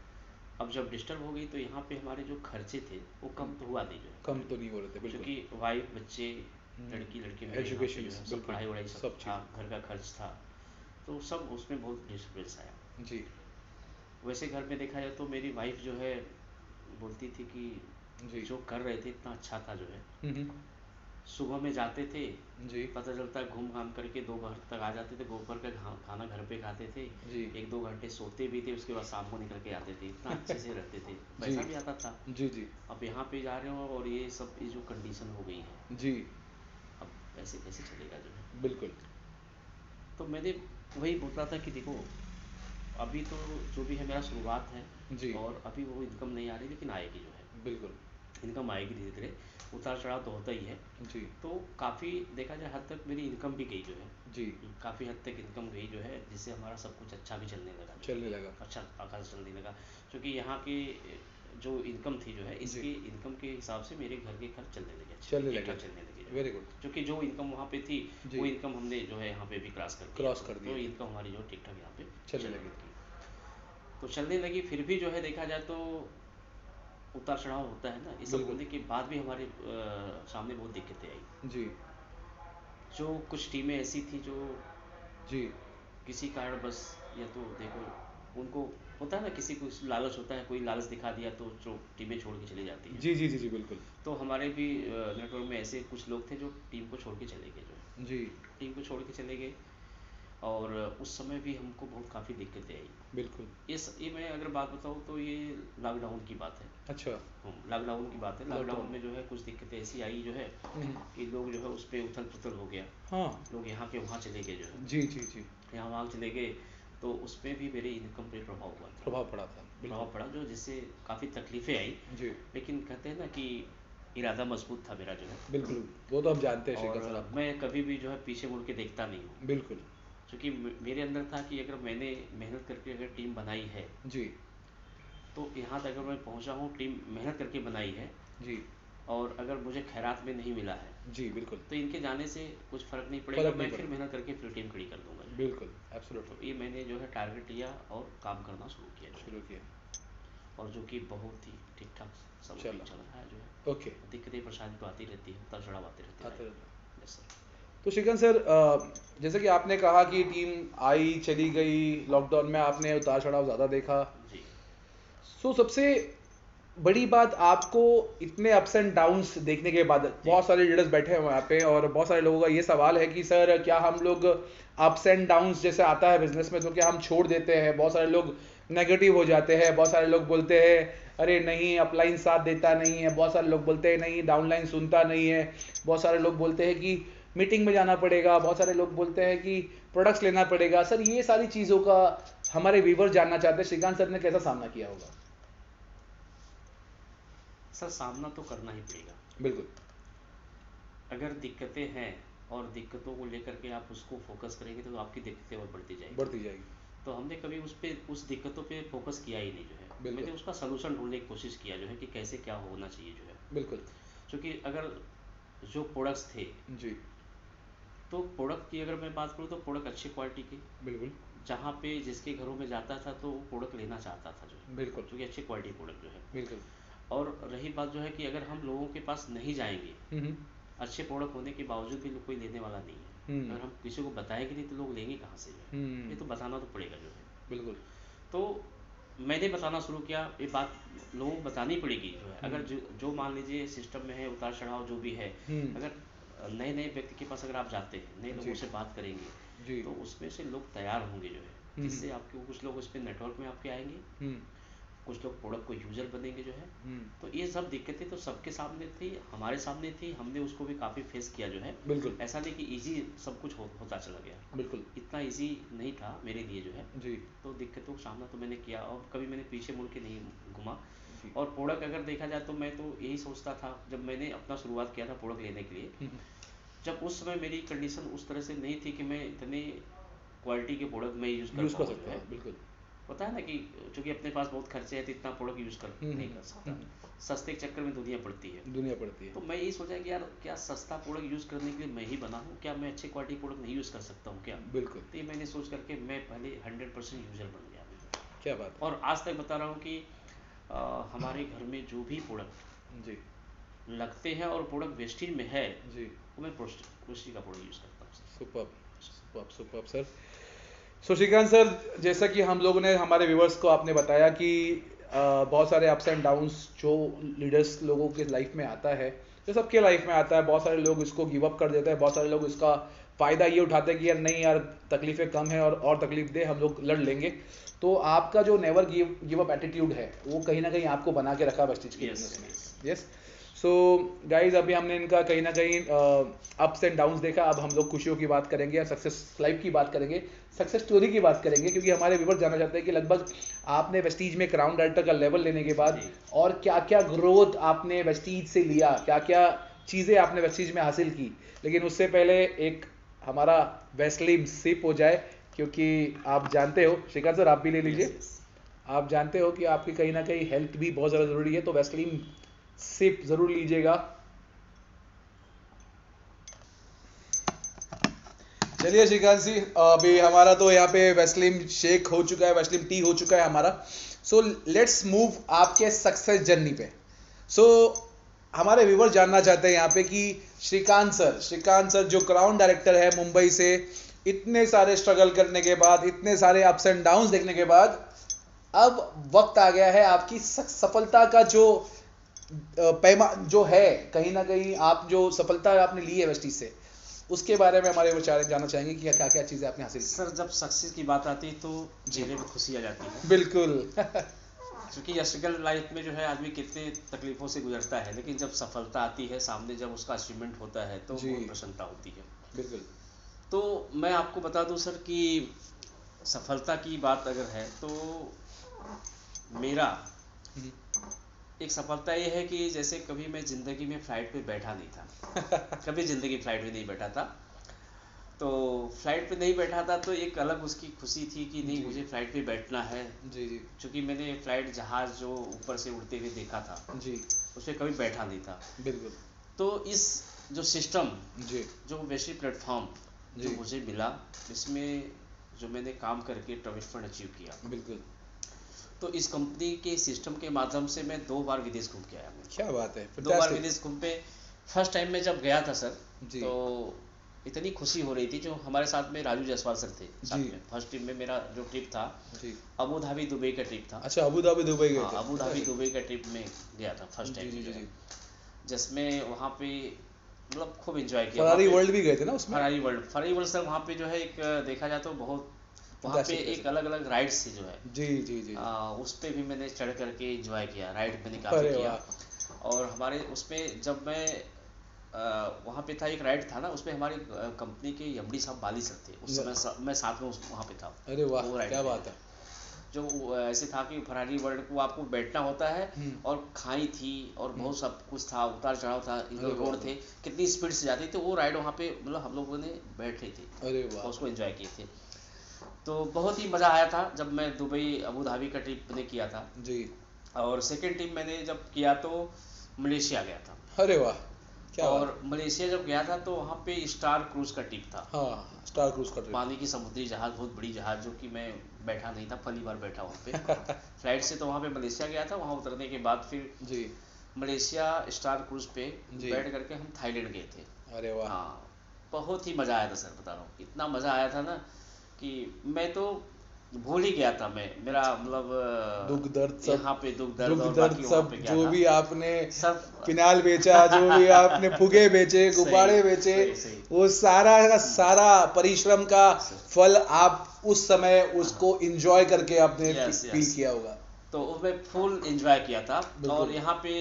Speaker 2: अब जब डिस्टर्ब हो गई तो यहाँ पे हमारे जो खर्चे थे वो कम तो हुआ नहीं जो
Speaker 3: कम
Speaker 2: है,
Speaker 3: तो नहीं हो रहे थे बिल्कुल
Speaker 2: क्योंकि वाइफ बच्चे लड़की लड़के मेरे यहाँ पे
Speaker 3: एजुकेशन
Speaker 2: जो है सब
Speaker 3: बिल्कुल
Speaker 2: पढ़ाई वढ़ाई सब
Speaker 3: सब
Speaker 2: था,
Speaker 3: चीज़
Speaker 2: घर का खर्च था, तो सब उसमें बहुत डिस्टर्बेंस आया।
Speaker 3: जी
Speaker 2: वैसे घर में देखा जाए तो मेरी वाइफ जो है बोलती थी कि
Speaker 3: जी
Speaker 2: जो कर रहे थे इतना अच्छा था जो है।
Speaker 3: हम्म,
Speaker 2: सुबह में जाते थे,
Speaker 3: जी
Speaker 2: पता चलता है घूम घाम करके दोपहर तक आ जाते थे, दोपहर का खाना घर पे खाते थे,
Speaker 3: जी
Speaker 2: 1-2 घंटे सोते भी थे, उसके बाद शाम को निकल के आते थे, इतना अच्छे से रहते थे,
Speaker 3: जी
Speaker 2: पैसा भी आता था।
Speaker 3: जी जी
Speaker 2: अब यहाँ पे जा रहे हो और ये सब ये जो कंडीशन हो गई है,
Speaker 3: जी
Speaker 2: अब ऐसे कैसे चलेगा जो है।
Speaker 3: बिल्कुल
Speaker 2: तो मैंने वही बोला था कि देखो अभी तो जो भी है मेरा शुरुआत है,
Speaker 3: जी
Speaker 2: और अभी वो इनकम नहीं आ रही, लेकिन आएगी जो है,
Speaker 3: बिल्कुल
Speaker 2: इनकम आएगी धीरे धीरे, उतार चढ़ाव तो होता ही है।
Speaker 3: जी
Speaker 2: तो काफ़ी देखा जाए हद तक मेरी इनकम भी गई जो है,
Speaker 3: जी
Speaker 2: काफ़ी हद तक इनकम गई जो है, जिससे हमारा सब कुछ अच्छा भी चलने लगा जो
Speaker 3: चलने
Speaker 2: है,
Speaker 3: लगा
Speaker 2: अच्छा खासा चलने लगा। क्योंकि यहाँ की जो इनकम थी जो है,
Speaker 3: जी
Speaker 2: इसकी इनकम के हिसाब से मेरे घर के खर्च चलने लगे, अच्छे
Speaker 3: चलने
Speaker 2: ठीक
Speaker 3: लगे
Speaker 2: ठाक चलने लगे जो है।
Speaker 3: वेरी गुड
Speaker 2: क्योंकि जो इनकम वहाँ पे थी
Speaker 3: जी
Speaker 2: वो इनकम हमने जो है यहाँ पे भी क्रॉस कर दिया,
Speaker 3: क्रॉस कर
Speaker 2: तो
Speaker 3: दिए
Speaker 2: इनकम हमारी जो ठीक ठाक यहाँ पे
Speaker 3: चलने
Speaker 2: चलने
Speaker 3: लगे
Speaker 2: लगी। तो चलने लगी, फिर भी जो है देखा जाए तो उतार चढ़ाव होता है ना, ये सब
Speaker 3: बिल्कुल
Speaker 2: होने के बाद भी हमारे सामने बहुत दिक्कतें आई।
Speaker 3: जी
Speaker 2: जो कुछ टीमें ऐसी थी जो
Speaker 3: जी
Speaker 2: किसी कारण बस, या तो देखो उनको होता है ना, किसी को लालच होता है, कोई लालच दिखा दिया तो जो टीमें छोड़ के चली जाती हैं।
Speaker 3: जी जी जी जी बिल्कुल
Speaker 2: तो हमारे भी नेटवर्क में ऐसे कुछ लोग थे जो टीम को छोड़ के चले गए, जो
Speaker 3: जी
Speaker 2: टीम को छोड़ के चले गए, और उस समय भी हमको बहुत काफ़ी दिक्कतें आई।
Speaker 3: बिल्कुल
Speaker 2: ये मैं अगर बात बताऊँ तो ये लॉकडाउन की बात है।
Speaker 3: अच्छा
Speaker 2: लॉकडाउन की बात है, लॉकडाउन
Speaker 3: लॉकडाउन
Speaker 2: में जो है कुछ दिक्कतें ऐसी आई जो है
Speaker 3: हम्म,
Speaker 2: कि लोग जो है उस पर उथल पुथल हो गया,
Speaker 3: हाँ
Speaker 2: लोग यहाँ के वहाँ चले गए जो है,
Speaker 3: जी जी जी
Speaker 2: यहाँ वहाँ चले गए, तो उसमें भी मेरे इनकम पे प्रभाव हुआ था,
Speaker 3: प्रभाव पड़ा था
Speaker 2: प्रभाव
Speaker 3: बिल्कुल
Speaker 2: पड़ा, जो जिससे काफ़ी तकलीफ़ें आई।
Speaker 3: जी
Speaker 2: लेकिन कहते हैं ना कि इरादा मजबूत था मेरा जो है,
Speaker 3: बिल्कुल वो तो हम जानते हैं शेखर सर
Speaker 2: और
Speaker 3: आपको
Speaker 2: मैं कभी भी जो है पीछे मुड़ के देखता नहीं हूँ।
Speaker 3: बिल्कुल
Speaker 2: क्योंकि मेरे अंदर था कि अगर मैंने मेहनत करके अगर टीम बनाई है,
Speaker 3: जी
Speaker 2: तो यहाँ तक अगर मैं पहुँचा हूँ, टीम मेहनत करके बनाई है,
Speaker 3: जी
Speaker 2: और अगर मुझे खैरात में नहीं मिला है
Speaker 3: जी बिल्कुल
Speaker 2: तो इनके जाने से कुछ फ़र्क नहीं पड़ेगा,
Speaker 3: फर्क नहीं
Speaker 2: मैं फिर
Speaker 3: पड़ेगा
Speaker 2: मेहनत करके फिर टीम खड़ी कर दूंगा जो है।
Speaker 3: बिल्कुल
Speaker 2: तो
Speaker 3: एब्सोल्युटली
Speaker 2: ये मैंने जो है टारगेट लिया और काम करना शुरू किया जो है,
Speaker 3: शुरू किया
Speaker 2: और जो कि बहुत ही ठीक ठाक सब
Speaker 3: चला
Speaker 2: चल रहा है जो है।
Speaker 3: ओके
Speaker 2: दिक्कतें परेशानी तो आती रहती है, उतार चढ़ाव आते रहते
Speaker 3: आते
Speaker 2: हैं।
Speaker 3: रहते
Speaker 2: यस सर।
Speaker 3: तो श्रीकांत सर जैसे कि आपने कहा कि टीम आई चली गई लॉकडाउन में आपने उतार चढ़ाव ज़्यादा देखा
Speaker 2: जी
Speaker 3: सो सबसे बड़ी बात आपको इतने अप्स एंड डाउन्स देखने के बाद बहुत सारे लीडर्स बैठे हैं वहाँ पे और बहुत सारे लोगों का ये सवाल है कि सर क्या हम लोग अप्स एंड डाउन्स जैसे आता है बिजनेस में तो क्या हम छोड़ देते हैं बहुत सारे लोग नेगेटिव हो जाते हैं बहुत सारे लोग बोलते हैं अरे नहीं अपलाइन साथ देता नहीं है बहुत सारे लोग बोलते हैं नहीं डाउनलाइन सुनता नहीं है बहुत सारे लोग बोलते हैं कि मीटिंग में जाना पड़ेगा बहुत सारे लोग बोलते हैं कि प्रोडक्ट्स लेना पड़ेगा सर ये सारी चीज़ों का हमारे व्यूअर्स जानना चाहते हैं श्रीकांत सर ने कैसा सामना किया होगा
Speaker 2: सर, सामना तो करना ही पड़ेगा।
Speaker 3: बिल्कुल
Speaker 2: अगर दिक्कतें हैं और दिक्कतों को लेकर के आप उसको फोकस करेंगे तो आपकी दिक्कतें और बढ़ती जाएगी।
Speaker 3: बढ़ती जाएगी
Speaker 2: तो हमने कभी उस दिक्कतों पे फोकस किया ही नहीं जो है,
Speaker 3: बिल्कुल।
Speaker 2: मैंने उसका सलूशन ढूंढने की कोशिश किया जो है कि कैसे क्या होना चाहिए जो है।
Speaker 3: बिल्कुल
Speaker 2: क्योंकि अगर जो प्रोडक्ट्स थे,
Speaker 3: जी
Speaker 2: तो प्रोडक्ट की अगर मैं बात करूँ तो प्रोडक्ट अच्छी क्वालिटी के,
Speaker 3: बिल्कुल
Speaker 2: जहाँ पे जिसके घरों में जाता था तो वो प्रोडक्ट लेना चाहता था जो है,
Speaker 3: बिल्कुल
Speaker 2: क्योंकि अच्छी क्वालिटी प्रोडक्ट जो है।
Speaker 3: बिल्कुल
Speaker 2: और रही बात जो है कि अगर हम लोगों के पास नहीं जाएंगे,
Speaker 3: हम्म
Speaker 2: अच्छे प्रोडक्ट होने के बावजूद भी कोई लेने वाला नहीं है, अगर हम किसी को बताएंगे नहीं तो लोग लेंगे कहाँ से जो है, ये तो बताना तो पड़ेगा जो है।
Speaker 3: बिल्कुल
Speaker 2: तो मैंने बताना शुरू किया, ये बात लोगों को बतानी पड़ेगी जो है। अगर जो मान लीजिए सिस्टम में है उतार चढ़ाव जो भी है, अगर नए नए व्यक्ति के पास अगर आप जाते हैं, नए लोगों
Speaker 3: जी।
Speaker 2: से बात करेंगे,
Speaker 3: जी
Speaker 2: तो उसमें से लोग तैयार होंगे जो है, जिससे आपके कुछ लोग उस पर नेटवर्क में आपके आएंगे, कुछ लोग प्रोडक्ट को यूजर बनेंगे जो है। तो ये सब दिक्कतें तो सबके सामने थी, हमारे सामने थी, हमने उसको भी काफ़ी फेस किया जो है।
Speaker 3: बिल्कुल
Speaker 2: ऐसा नहीं कि इजी सब कुछ होता चला गया,
Speaker 3: बिल्कुल
Speaker 2: इतना इजी नहीं था मेरे लिए जो है।
Speaker 3: जी
Speaker 2: तो दिक्कतों का सामना तो मैंने किया और कभी मैंने पीछे मुड़ के नहीं घुमा।
Speaker 3: जी।
Speaker 2: और प्रोडक्ट अगर देखा जाए तो मैं तो यही सोचता था जब मैंने अपना शुरुआत किया था प्रोडक्ट लेने के लिए, जब उस समय मेरी कंडीशन उस तरह से नहीं थी कि मैं इतने क्वालिटी के प्रोडक्ट मैं यूज़ कर
Speaker 3: यूज कर
Speaker 2: पाऊँ जो
Speaker 3: सकता
Speaker 2: है।
Speaker 3: हूँ, बिल्कुल।
Speaker 2: पता है ना कि चूंकि अपने पास बहुत खर्चे हैं तो इतना प्रोडक्ट यूज़ कर नहीं कर सकता, सस्ते के चक्कर में दुनिया पड़ती है।
Speaker 3: दुनिया पड़ती है।
Speaker 2: तो मैं यही सोचा कि यार क्या सस्ता प्रोडक्ट यूज़ करने के लिए मैं ही बना हूँ, क्या मैं अच्छे क्वालिटी प्रोडक्ट नहीं यूज़ कर सकता हूँ क्या?
Speaker 3: बिल्कुल।
Speaker 2: तो ये मैंने सोच करके मैं पहले 100% यूज़र बन गया मैं।
Speaker 3: क्या बात है।
Speaker 2: और आज तक बता रहा हूँ कि हमारे घर में जो भी प्रोडक्ट
Speaker 3: जी
Speaker 2: लगते हैं और प्रोडक्ट वेस्टेज में है
Speaker 3: जी।
Speaker 2: वो मैं प्रोस्टी का प्रोडक्ट यूज़ करता हूँ।
Speaker 3: Superb superb superb sir. So Shrikant sir, जैसा कि हम लोगों ने हमारे व्यूवर्स को आपने बताया कि बहुत सारे अप्स एंड डाउन्स जो लीडर्स लोगों के लाइफ में आता है, जो सबके लाइफ में आता है, बहुत सारे लोग इसको गिव अप कर देते हैं, बहुत सारे लोग इसका फ़ायदा ये उठाते हैं कि यार नहीं यार तकलीफ़ें कम है और तकलीफ दे हम लोग लड़ लेंगे। तो आपका जो नेवर गिव अप एटीट्यूड है वो कहीं ना कहीं आपको बना के रखा वेस्टेज के
Speaker 2: Yes,
Speaker 3: बिजनेस में।
Speaker 2: yes.
Speaker 3: यस। सो गाइज, अभी हमने इनका कहीं ना कहीं अप्स एंड डाउन्स देखा। अब हम लोग खुशियों की बात करेंगे या सक्सेस लाइफ की बात करेंगे, सक्सेस स्टोरी की बात करेंगे, क्योंकि हमारे व्यूअर्स जानना चाहते हैं कि लगभग आपने वेस्टीज में क्राउन डायरेक्टर का लेवल लेने के बाद
Speaker 2: जी।
Speaker 3: और क्या क्या ग्रोथ आपने वेस्टीज से लिया, क्या क्या चीज़ें आपने वेस्टीज में हासिल की। लेकिन उससे पहले एक हमारा वेस्लिम सिप हो जाए, क्योंकि आप जानते हो श्रीकांत सर, आप भी ले लीजिए।
Speaker 2: Yes, yes.
Speaker 3: आप जानते हो कि आपकी कहीं ना कहीं हेल्थ भी बहुत ज़्यादा ज़रूरी है, तो वेस्लिम सिप ज़रूर लीजिएगा। चलिए श्रीकांत जी, अभी हमारा तो यहाँ पे वेस्लिम शेक हो चुका है, वेस्लिम टी हो चुका है हमारा। सो लेट्स मूव आपके सक्सेस जर्नी पे। सो हमारे व्यूवर जानना चाहते हैं यहाँ पे कि श्रीकांत सर जो क्राउन डायरेक्टर है मुंबई से, इतने सारे स्ट्रगल करने के बाद, इतने सारे अप्स एंड डाउन्स देखने के बाद, अब वक्त आ गया है आपकी सफलता का जो पैमा जो है, कहीं ना कहीं आप जो सफलता आपने ली है वेस्टीज से, उसके बारे में हमारे विचार जानना चाहेंगे कि क्या क्या चीज़ें आपने हासिल की।
Speaker 2: सर जब सक्सेस की बात आती है तो चेहरे में खुशी आ जाती है,
Speaker 3: बिल्कुल।
Speaker 2: क्योंकि स्ट्रगल लाइफ में जो है आदमी कितने तकलीफों से गुजरता है, लेकिन जब सफलता आती है सामने, जब उसका अचीवमेंट होता है तो
Speaker 3: जी।
Speaker 2: बहुत प्रसन्नता होती है।
Speaker 3: बिल्कुल।
Speaker 2: तो मैं आपको बता दूं सर कि सफलता की बात अगर है तो मेरा एक सफलता ये है कि जैसे कभी मैं ज़िंदगी में फ़्लाइट पे बैठा नहीं था कभी ज़िंदगी फ़्लाइट में नहीं बैठा था, तो फ्लाइट पे नहीं बैठा था तो एक अलग उसकी खुशी थी कि नहीं
Speaker 3: जी।
Speaker 2: मुझे फ्लाइट पे बैठना है,
Speaker 3: जी जी
Speaker 2: क्योंकि मैंने फ्लाइट जहाज़ जो ऊपर से उड़ते हुए देखा था
Speaker 3: जी।
Speaker 2: उसमें कभी बैठा नहीं था।
Speaker 3: बिल्कुल।
Speaker 2: तो इस जो सिस्टम,
Speaker 3: जी
Speaker 2: जो वैश्विक प्लेटफॉर्म जो
Speaker 3: जी।
Speaker 2: मुझे मिला, इसमें जो मैंने काम करके ट्रैवल फंड अचीव किया,
Speaker 3: बिल्कुल।
Speaker 2: तो इस कंपनी के सिस्टम के माध्यम से मैं 2 बार विदेश घूम के आया। मैं
Speaker 3: क्या बात है,
Speaker 2: 2 बार
Speaker 3: fantastic।
Speaker 2: विदेश घूम पे फर्स्ट टाइम में जब गया था सर,
Speaker 3: जी।
Speaker 2: तो इतनी खुशी हो रही थी। जो हमारे साथ में राजू जायसवाल सर थे साथ
Speaker 3: जी।
Speaker 2: में, फर्स्ट ट्रिप में मेरा जो ट्रिप था
Speaker 3: जी।
Speaker 2: अबू धाबी दुबई का ट्रिप था।
Speaker 3: अच्छा, अबू धाबी दुबई गए
Speaker 2: हाँ,
Speaker 3: थे।
Speaker 2: अबू धाबी दुबई का ट्रिप में गया था फर्स्ट
Speaker 3: जी
Speaker 2: टाइम
Speaker 3: जी जी जी।
Speaker 2: जिसमें वहाँ पे मतलब खूब एंजॉय किया।
Speaker 3: फरारी
Speaker 2: वहाँ पे
Speaker 3: वर्ल्ड भी गए थे ना उसमें।
Speaker 2: फरारी वर्ल्ड सर वहाँ पे जो है एक देखा जाए तो बहुत वहाँ पे
Speaker 3: Fantastic,
Speaker 2: एक अलग अलग राइड्स थी जो है,
Speaker 3: जी जी जी।
Speaker 2: उस पर भी मैंने चढ़ करके एंजॉय किया, राइड मैंने काफ़ी
Speaker 3: अरे
Speaker 2: किया।
Speaker 3: वाह।
Speaker 2: और हमारे उसमें जब मैं वहाँ पे था, एक राइड था ना, उसमें हमारी कंपनी के एमडी साहब बाली सर थे उस समय, मैं साथ में वहाँ पे था।
Speaker 3: अरे वाह,
Speaker 2: वो राइड
Speaker 3: क्या
Speaker 2: में
Speaker 3: बात है।
Speaker 2: जो ऐसे था कि फरारी वर्ल्ड को आपको बैठना होता है, और खाई थी और बहुत सब कुछ था, उतार चढ़ाव था,
Speaker 3: अरे
Speaker 2: रोड
Speaker 3: वाह।
Speaker 2: थे, कितनी स्पीड से जाती थी वो राइड, वहाँ पे मतलब हम लोगों ने बैठे थे
Speaker 3: अरे
Speaker 2: और
Speaker 3: वाह।
Speaker 2: उसको एंजॉय किए थे। तो बहुत ही मज़ा आया था जब मैं दुबई अबू धाबी का ट्रिप मैंने किया था।
Speaker 3: जी।
Speaker 2: और सेकेंड ट्रिप मैंने जब किया तो मलेशिया गया था।
Speaker 3: अरे वाह, क्या बात।
Speaker 2: और मलेशिया जब गया था तो वहाँ पे स्टार क्रूज का ट्रिप था,
Speaker 3: हाँ, स्टार क्रूज का ट्रिप।
Speaker 2: पानी की समुद्री जहाज, बहुत बड़ी जहाज, जो कि मैं बैठा नहीं था, पहली बार बैठा वहाँ पे फ्लाइट से। तो वहाँ पे मलेशिया गया था, वहाँ उतरने के बाद फिर
Speaker 3: जी
Speaker 2: मलेशिया स्टार क्रूज पे
Speaker 3: जी।
Speaker 2: बैठ करके हम थाईलैंड गए थे।
Speaker 3: अरे वाह।
Speaker 2: हाँ, बहुत ही मज़ा आया था सर, बता रहा हूँ इतना मज़ा आया था ना कि मैं तो भूल ही गया था। मैं मेरा मतलब
Speaker 3: दुख दर्द सब,
Speaker 2: यहाँ पे दुख दर्द
Speaker 3: दुख
Speaker 2: और
Speaker 3: दर्द
Speaker 2: बाकी वहाँ
Speaker 3: सब,
Speaker 2: पे क्या
Speaker 3: जो
Speaker 2: था
Speaker 3: भी आपने
Speaker 2: सब
Speaker 3: फिनाल बेचा, जो भी आपने फुगे बेचे,
Speaker 2: सही,
Speaker 3: गुब्बारे बेचे,
Speaker 2: सही, सही।
Speaker 3: वो सारा का सारा परिश्रम का फल आप उस समय उसको एंजॉय करके आपने
Speaker 2: Yes,
Speaker 3: फील
Speaker 2: yes.
Speaker 3: किया होगा।
Speaker 2: तो उसमें फुल एंजॉय किया था।
Speaker 3: बिल्कुल।
Speaker 2: और यहाँ पे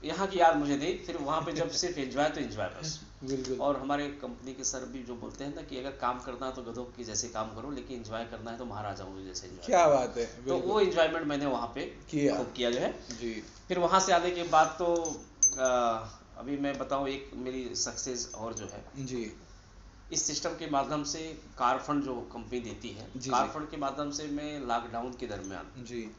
Speaker 2: यहाँ की याद मुझे नहीं, फिर वहाँ पे जब सिर्फ एंजॉय तो एंजॉय बस।
Speaker 3: बिल्कुल।
Speaker 2: और हमारे कंपनी के सर भी जो बोलते हैं ना कि अगर काम करना है तो गधों के जैसे काम करो, लेकिन एंजॉय करना है तो महाराजाओं के जैसे एंजॉय
Speaker 3: क्या
Speaker 2: करो।
Speaker 3: बात है,
Speaker 2: तो
Speaker 3: बिल्कुल
Speaker 2: वो एंजॉयमेंट मैंने वहाँ पे
Speaker 3: किया
Speaker 2: खूब किया जो है।
Speaker 3: जी।
Speaker 2: फिर वहाँ से आने के बाद तो अभी मैं बताऊँ एक मेरी सक्सेस और जो है,
Speaker 3: जी
Speaker 2: इस सिस्टम के माध्यम से कार फंड जो कंपनी देती है,
Speaker 3: जी
Speaker 2: कार
Speaker 3: जी
Speaker 2: फंड के माध्यम से मैं लॉकडाउन के दरमियान
Speaker 3: जी।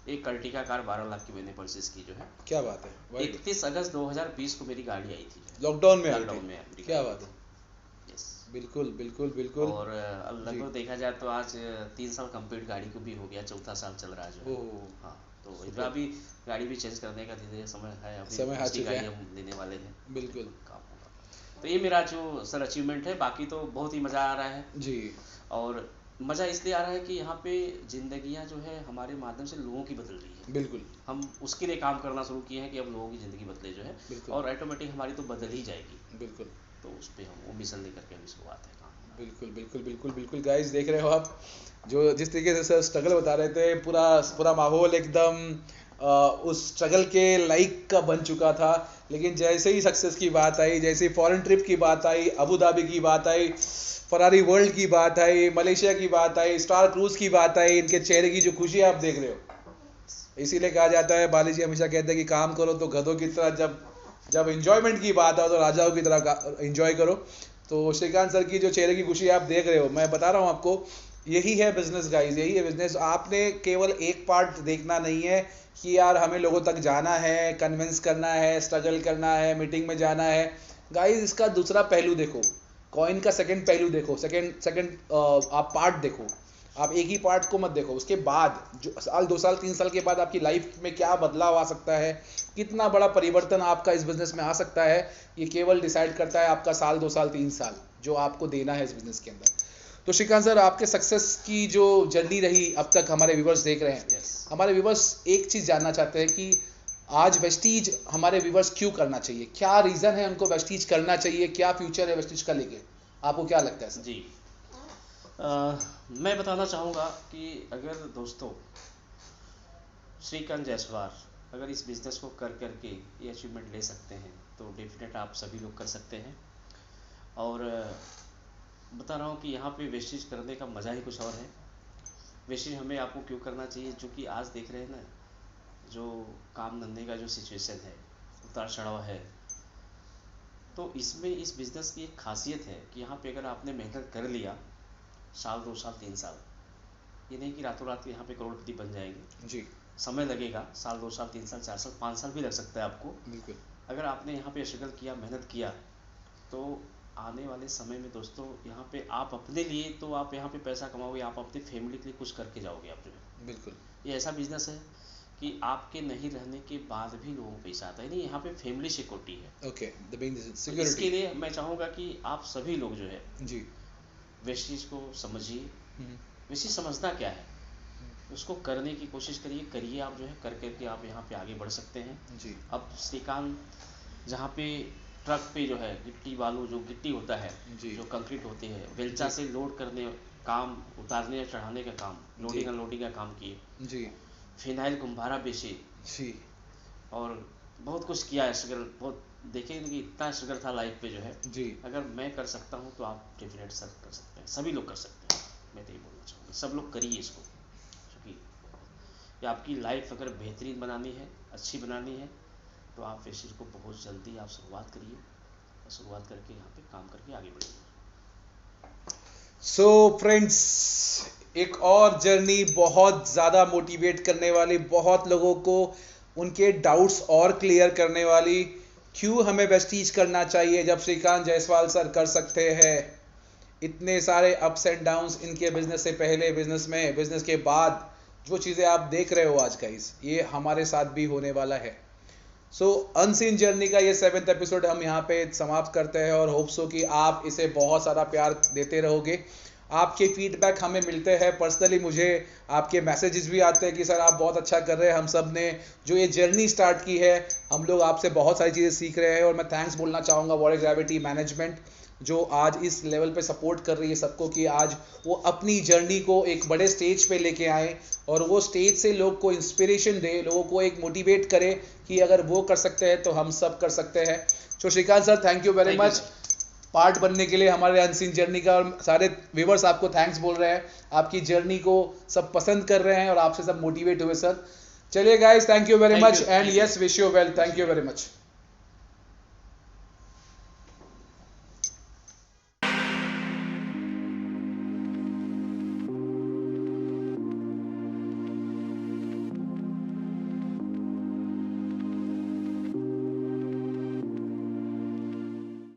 Speaker 2: एक कर्टिका कार 12 लाख की मैंने परचेज की जो है।
Speaker 3: क्या बात है, वेरी गुड।
Speaker 2: 31 अगस्त 2020 को मेरी गाड़ी आई थी,
Speaker 3: लॉकडाउन में आई
Speaker 2: लॉकडाउन
Speaker 3: थी,
Speaker 2: में मेरी
Speaker 3: क्या
Speaker 2: गाड़ी
Speaker 3: बात है,
Speaker 2: यस।
Speaker 3: बिल्कुल बिल्कुल बिल्कुल।
Speaker 2: और
Speaker 3: जी।
Speaker 2: लगभग देखा जाए तो आज 3 साल कंप्लीट गाड़ी को भी हो गया, चौथा साल चल रहा है जो है।
Speaker 3: ओह,
Speaker 2: हाँ, तो इस
Speaker 3: सुपर।
Speaker 2: बार भी गाड़ी भी चेंज करने का धीरे धीरे समय है, अभी
Speaker 3: समय आ
Speaker 2: दूसरी
Speaker 3: चुका
Speaker 2: गाड़ी
Speaker 3: है,
Speaker 2: हम लेने वाले हैं,
Speaker 3: बिल्कुल
Speaker 2: काम होगा। तो ये मेरा जो सर अचीवमेंट है, बाकी तो बहुत ही मज़ा आ रहा है।
Speaker 3: जी।
Speaker 2: और मज़ा इसलिए आ रहा है कि यहाँ पे ज़िंदगियाँ जो है हमारे माध्यम से लोगों की बदल रही है।
Speaker 3: बिल्कुल
Speaker 2: हम उसके लिए काम करना शुरू किए हैं कि अब लोगों की ज़िंदगी बदले जो है,
Speaker 3: बिल्कुल
Speaker 2: और ऑटोमेटिक हमारी तो बदल ही जाएगी।
Speaker 3: बिल्कुल
Speaker 2: तो उस पर हम वो मिशन लेकर के अभी शुरुआत है काम।
Speaker 3: बिल्कुल बिल्कुल बिल्कुल बिल्कुल। गाइस देख रहे हो आप, जो जिस तरीके से सर स्ट्रगल बता रहे थे, पूरा पूरा माहौल एकदम उस स्ट्रगल के लाइक का बन चुका था। लेकिन जैसे ही सक्सेस की बात आई, जैसे ही फॉरेन ट्रिप की बात आई, अबू धाबी की बात आई, फरारी वर्ल्ड की बात आई, मलेशिया की बात आई, स्टार क्रूज की बात आई, इनके चेहरे की जो खुशी आप देख रहे हो। इसीलिए कहा जाता है, बाली जी हमेशा कहते हैं कि काम करो तो गधों की तरह, जब जब एंजॉयमेंट की बात आओ तो राजाओं की तरह एंजॉय करो। तो श्रीकांत सर की जो चेहरे की खुशी आप देख रहे हो, मैं बता रहा हूँ आपको, यही है बिजनेस गाइस, यही है बिजनेस। आपने केवल एक पार्ट देखना नहीं है कि यार हमें लोगों तक जाना है, कन्विंस करना है, स्ट्रगल करना है, मीटिंग में जाना है। गाइस इसका दूसरा पहलू देखो, कॉइन का सेकंड पहलू देखो, सेकंड सेकंड आप पार्ट देखो। आप एक ही पार्ट को मत देखो, उसके बाद जो साल 2 साल 3 साल के बाद आपकी लाइफ में क्या बदलाव आ सकता है, कितना बड़ा परिवर्तन आपका इस बिजनेस में आ सकता है, ये केवल डिसाइड करता है आपका साल 2 साल 3 साल जो आपको देना है इस बिजनेस के अंदर। तो श्रीकांत सर, आपके सक्सेस की जो जर्नी रही अब तक, हमारे व्यूवर्स देख रहे हैं।
Speaker 2: Yes.
Speaker 3: हमारे व्यूवर्स एक चीज़ जानना चाहते हैं कि आज वेस्टीज हमारे व्यूवर्स क्यों करना चाहिए, क्या रीज़न है उनको वेस्टीज करना चाहिए, क्या फ्यूचर है वेस्टीज का लेके, आपको क्या लगता है सर?
Speaker 2: जी, मैं बताना चाहूँगा कि अगर दोस्तों श्रीकांत जायसवाल अगर इस बिज़नेस को कर करके ये अचीवमेंट ले सकते हैं, तो डेफिनेट आप सभी लोग कर सकते हैं। और बता रहा हूँ कि यहाँ पे वेस्टेज करने का मज़ा ही कुछ और है। वेस्टेज हमें आपको क्यों करना चाहिए, जो कि आज देख रहे हैं ना, जो काम धंधे का जो सिचुएशन है, उतार चढ़ाव है, तो इसमें इस बिज़नेस की एक खासियत है कि यहाँ पे अगर आपने मेहनत कर लिया, साल 2 साल 3 साल, ये नहीं कि रातों रात यहाँ पे करोड़पति बन जाएंगे।
Speaker 3: जी
Speaker 2: समय लगेगा, साल 2 साल 3 साल 4 साल 5 साल भी लग सकता है आपको।
Speaker 3: बिल्कुल
Speaker 2: अगर आपने यहाँ पे स्ट्रगल किया, मेहनत किया, तो आने वाले समय में दोस्तों यहाँ पे आप अपने लिए तो आप यहाँ पे पैसा कमाओगे, आप अपनी फैमिली के लिए कुछ करके जाओगे आप जो है।
Speaker 3: बिल्कुल
Speaker 2: ये ऐसा बिजनेस है कि आपके नहीं रहने के बाद भी लोगों को पैसा आता है, नहीं यहाँ पे फैमिली सिक्योरिटी है।
Speaker 3: ओके, द बिग
Speaker 2: इसके
Speaker 3: सिक्योरिटी।
Speaker 2: लिए मैं चाहूँगा कि आप सभी लोग जो है
Speaker 3: जी
Speaker 2: वेस्टेज को समझिए।
Speaker 3: हम्म,
Speaker 2: वेस्टेज समझना क्या है, उसको करने की कोशिश करिए, करिए आप जो है, कर करके आप यहाँ पे आगे बढ़ सकते हैं।
Speaker 3: जी
Speaker 2: अब श्रीकांत जहाँ पे ट्रक पे जो है गिट्टी बालू, जो गिट्टी होता है,
Speaker 3: जी
Speaker 2: जो कंक्रीट होते हैं, वेल्चा
Speaker 3: जी
Speaker 2: से लोड करने काम, उतारने चढ़ाने का काम, लोडिंग
Speaker 3: जी
Speaker 2: अनलोडिंग का काम किए,
Speaker 3: जी
Speaker 2: फिनाइल कुम्हारा बेचे,
Speaker 3: जी
Speaker 2: और बहुत कुछ किया है, स्ट्रगल बहुत देखे कि इतना स्ट्रगल था लाइफ पे जो है।
Speaker 3: जी
Speaker 2: अगर मैं कर सकता हूँ तो आप डेफिनेट सर कर सकते हैं, सभी लोग कर सकते हैं। मैं तो ये बोलना चाहूँगा, सब लोग करिए इसको, क्योंकि ये आपकी लाइफ अगर बेहतरीन बनानी है, अच्छी बनानी है, तो आप इस चीज़ को बहुत जल्दी आप शुरुआत करिए, और शुरुआत करके यहाँ पे काम करके आगे बढ़िए।
Speaker 3: सो फ्रेंड्स, एक और जर्नी बहुत ज़्यादा मोटिवेट करने वाली, बहुत लोगों को उनके डाउट्स और क्लियर करने वाली, क्यों हमें वेस्टीज करना चाहिए जब श्रीकांत जायसवाल सर कर सकते हैं। इतने सारे अप्स एंड डाउन्स इनके बिजनेस से पहले, बिजनेस में, बिजनेस के बाद, जो चीज़ें आप देख रहे हो आज गाइस, ये हमारे साथ भी होने वाला है। सो अनसीन जर्नी का ये 7th एपिसोड हम यहाँ पे समाप्त करते हैं, और होप सो कि आप इसे बहुत सारा प्यार देते रहोगे। आपके फीडबैक हमें मिलते हैं, पर्सनली मुझे आपके मैसेजेस भी आते हैं कि सर आप बहुत अच्छा कर रहे हैं, हम सब ने जो ये जर्नी स्टार्ट की है, हम लोग आपसे बहुत सारी चीज़ें सीख रहे हैं। और मैं थैंक्स बोलना चाहूँगा वॉरियर ग्रेविटी मैनेजमेंट, जो आज इस लेवल पे सपोर्ट कर रही है सबको, कि आज वो अपनी जर्नी को एक बड़े स्टेज पे लेके आए, और वो स्टेज से लोग को इंस्पिरेशन दे, लोगों को एक मोटिवेट करे कि अगर वो कर सकते हैं तो हम सब कर सकते हैं। So Shrikant sir, thank you very
Speaker 2: Thank you,
Speaker 3: much. Part बनने के लिए हमारे अनसीन जर्नी का। और सारे व्यूवर्स आपको थैंक्स बोल रहे हैं, आपकी जर्नी को सब पसंद कर रहे हैं और आपसे सब मोटिवेट हुए सर। चलिए guys, thank you very
Speaker 2: Thank
Speaker 3: much
Speaker 2: you,
Speaker 3: and
Speaker 2: thank you.
Speaker 3: Yes, wish you well, thank you very much.